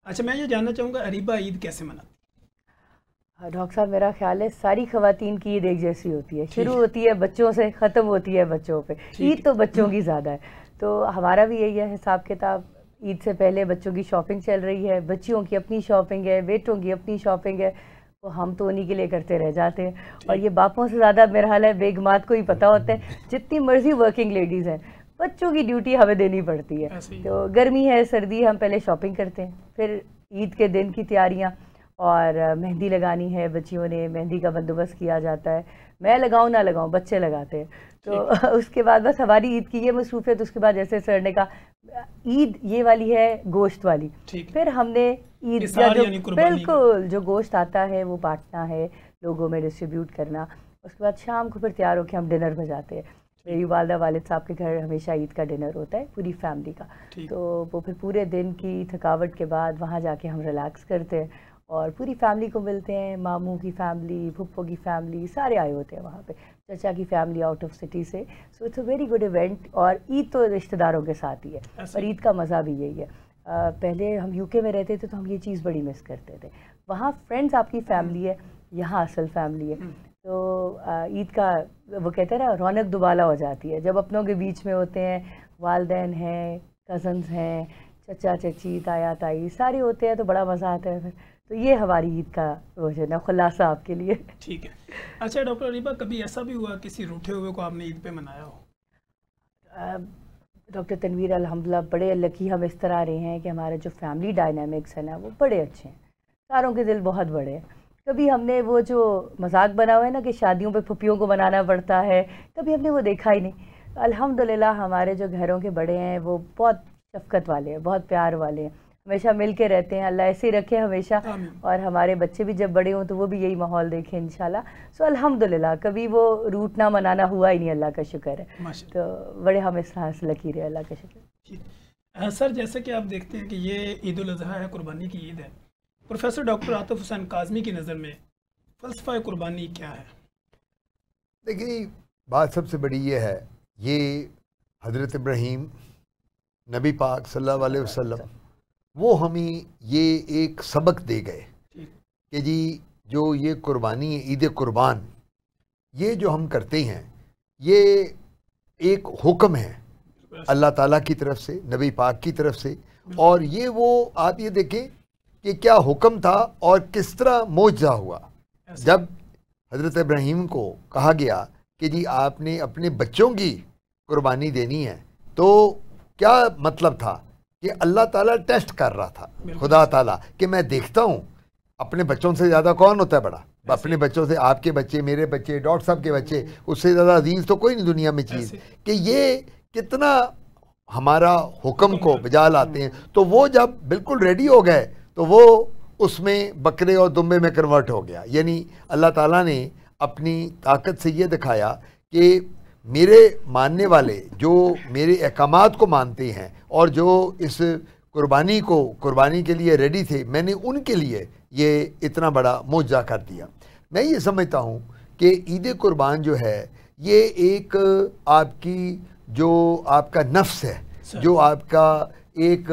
अच्छा, मैं ये जानना चाहूँगा अरीबा ईद कैसे मनाती डॉक्टर साहब, मेरा ख्याल है सारी ख़वातीन की ईद एक जैसी होती है। शुरू होती है बच्चों से, ख़त्म होती है बच्चों पे। ईद तो बच्चों की ज़्यादा है, तो हमारा भी यही है हिसाब किताब। ईद से पहले बच्चों की शॉपिंग चल रही है, बच्चियों की अपनी शॉपिंग है, बेटों की अपनी शॉपिंग है, तो हम तो उन्हीं के लिए करते रह जाते हैं। और ये बापों से ज़्यादा मेरा हाल है बेगमात को ही पता होता है। जितनी मर्जी वर्किंग लेडीज़ हैं, बच्चों की ड्यूटी हमें देनी पड़ती है। तो गर्मी है, सर्दी, हम पहले शॉपिंग करते हैं, फिर ईद के दिन की तैयारियाँ, और मेहंदी लगानी है, बच्चियों ने मेहंदी का बंदोबस्त किया जाता है। मैं लगाऊं ना लगाऊं, बच्चे लगाते हैं। तो उसके बाद बस हमारी ईद की ये मसरूफियत। उसके बाद जैसे सर ने कहा, ईद ये वाली है गोश्त वाली, फिर हमने ईद का जो बिल्कुल जो गोश्त आता है वो बांटना है, लोगों में डिस्ट्रीब्यूट करना। उसके बाद शाम को फिर तैयार होकर हम डिनर में जाते हैं। मेरी वालदा वालिद साहब के घर हमेशा ईद का डिनर होता है पूरी फैमिली का। तो वो फिर पूरे दिन की थकावट के बाद वहाँ जाके हम रिलैक्स करते हैं और पूरी फैमिली को मिलते हैं। मामू की फैमिली, फुप्पो की फैमिली, सारे आए होते हैं वहाँ पे, चाचा की फैमिली आउट ऑफ सिटी से। So it's a very good event. और ईद तो रिश्तेदारों के साथ ही है, और ईद का मज़ा भी यही है। पहले हम यूके में रहते थे तो हम ये चीज़ बड़ी मिस करते थे। वहाँ फ्रेंड्स आपकी फैमिली है, यहाँ असल फैमिली है। तो ईद का वो कहते हैं ना, रौनक दुबाला हो जाती है जब अपनों के बीच में होते हैं। वालदैन हैं, कज़न्स हैं, चचा चची, ताया ताई, सारे होते हैं, तो बड़ा मज़ा आता है फिर। तो ये हमारी ईद का वो है ना, खुलासा आपके लिए। ठीक है। अच्छा डॉक्टर अरीबा, कभी ऐसा भी हुआ किसी रूठे हुए को आपने ईद पे मनाया हो? डॉक्टर तनवीर, अल्हम्दुलिल्लाह बड़े लकी हम इस तरह रहे हैं कि हमारे जो फैमिली डायनामिक्स है ना, वो बड़े अच्छे हैं। सारों के दिल बहुत बड़े हैं। कभी हमने वो जो मजाक बना हुआ है ना कि शादियों पे फुप्पियों को मनाना पड़ता है, कभी हमने वो देखा ही नहीं। अल्हम्दुलिल्लाह हमारे जो घरों के बड़े हैं वो बहुत शफकत वाले हैं, बहुत प्यार वाले हैं, हमेशा मिल के रहते हैं। अल्लाह ऐसे ही रखे हमेशा, और हमारे बच्चे भी जब बड़े हों तो वो भी यही माहौल देखें इंशाल्लाह। सो अल्हम्दुलिल्लाह कभी वो रूठना मनाना हुआ ही नहीं, अल्लाह का शुक्र है। तो बड़े हम इस तरह से लकी रहे, अल्लाह का शुक्र। सर, जैसे कि आप देखते हैं कि ये ईद उल अज़हा है, कुर्बानी की ईद है। प्रोफेसर डॉक्टर आतिफ हुसैन काज़मी की नज़र में फ़लसफ़ा कुर्बानी क्या है? देखिए, बात सबसे बड़ी ये है, ये हज़रत इब्राहीम नबी पाक सल्लल्लाहु अलैहि वसल्लम वो हमें ये एक सबक दे गए कि जी जो ये कुर्बानी है, ईद कुर्बान, ये जो हम करते हैं, ये एक हुक्म है अल्लाह ताला की तरफ से, नबी पाक की तरफ से। और ये वो आप ये देखें कि क्या हुक्म था और किस तरह मौजज़ा हुआ। जब हज़रत इब्राहीम को कहा गया कि जी आपने अपने बच्चों की कुर्बानी देनी है, तो क्या मतलब था कि अल्लाह ताला टेस्ट कर रहा था, खुदा ताला, कि मैं देखता हूँ अपने बच्चों से ज़्यादा कौन होता है बड़ा। अपने बच्चों से आपके बच्चे, मेरे बच्चे, डॉक्टर साहब के बच्चे, उससे ज़्यादा अजीज़ तो कोई नहीं दुनिया में चीज़, कि ये कितना हमारा हुक्म को बजा लाते हैं। तो वो जब बिल्कुल रेडी हो गए तो वो उसमें बकरे और दुम्बे में कन्वर्ट हो गया। यानी अल्लाह ताला ने अपनी ताकत से ये दिखाया कि मेरे मानने वाले जो मेरे अहकामात को मानते हैं और जो इस कुर्बानी के लिए रेडी थे, मैंने उनके लिए ये इतना बड़ा मौजज़ा कर दिया। मैं ये समझता हूँ कि ईद कुर्बान जो है, ये एक आपकी जो आपका नफ्स है, जो आपका एक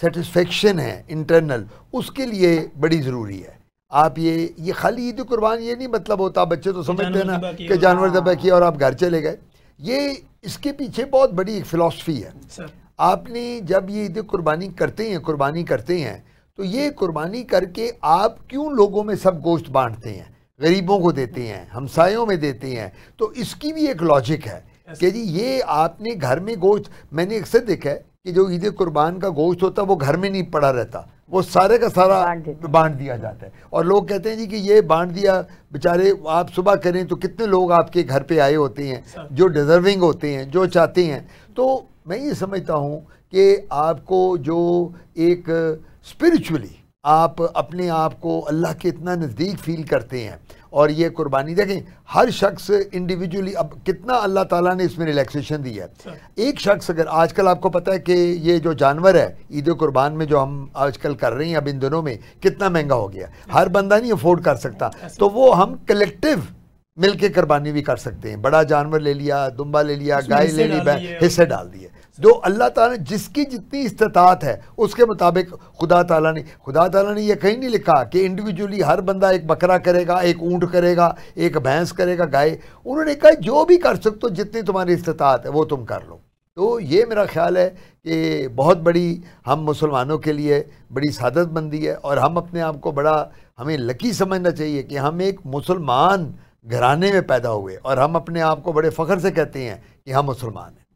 सेटिस्फेक्शन है इंटरनल, उसके लिए बड़ी ज़रूरी है। आप ये खाली ईद कुर्बान ये नहीं मतलब होता, बच्चे तो समझते हैं ना कि जानवर ज़बह किया और आप घर चले गए। ये इसके पीछे बहुत बड़ी एक फ़िलॉसफी है। आपने जब ये ईद कुर्बानी करते हैं तो ये कुर्बानी करके आप क्यों लोगों में सब गोश्त बांटते हैं, गरीबों को देते हैं, हमसायों में देते हैं। तो इसकी भी एक लॉजिक है कि जी ये आपने घर में गोश्त, मैंने अक्सर देखा है कि जो ईद कुर्बान का गोश्त होता है वो घर में नहीं पड़ा रहता, वो सारे का सारा बांट दिया जाता है। और लोग कहते हैं जी कि ये बांट दिया, बेचारे आप सुबह करें तो कितने लोग आपके घर पे आए होते हैं जो डिज़र्विंग होते हैं, जो चाहते हैं। तो मैं ये समझता हूँ कि आपको जो एक स्पिरिचुअली आप अपने आप को अल्लाह के इतना नज़दीक फील करते हैं, और ये कुर्बानी देखें हर शख्स इंडिविजुअली, अब कितना अल्लाह ताला ने इसमें रिलैक्सेशन दी है। एक शख्स अगर, आजकल आपको पता है कि ये जो जानवर है ईद कुर्बान में जो हम आजकल कर रहे हैं अब इन दिनों में, कितना महंगा हो गया, हर बंदा नहीं अफोर्ड कर सकता। तो वो हम कलेक्टिव मिल के कुर्बानी भी कर सकते हैं। बड़ा जानवर ले लिया, दुम्बा ले लिया, गाय ले ली, हिस्से डाल दिए। जो अल्लाह ताला ने जिसकी जितनी इस्तात है उसके मुताबिक खुदा ताला ने ये कहीं नहीं लिखा कि इंडिविजुअली हर बंदा एक बकरा करेगा, एक ऊँट करेगा, एक भैंस करेगा, गाय। उन्होंने कहा जो भी कर सकते हो, जितनी तुम्हारी इस्तात है वो तुम कर लो। तो ये मेरा ख्याल है कि बहुत बड़ी हम मुसलमानों के लिए बड़ी सादतमंदी है, और हम अपने आप को बड़ा हमें लकी समझना चाहिए कि हम एक मुसलमान घराने में पैदा हुए और हम अपने आप को बड़े फ़ख्र से कहते हैं कि हम मुसलमान हैं।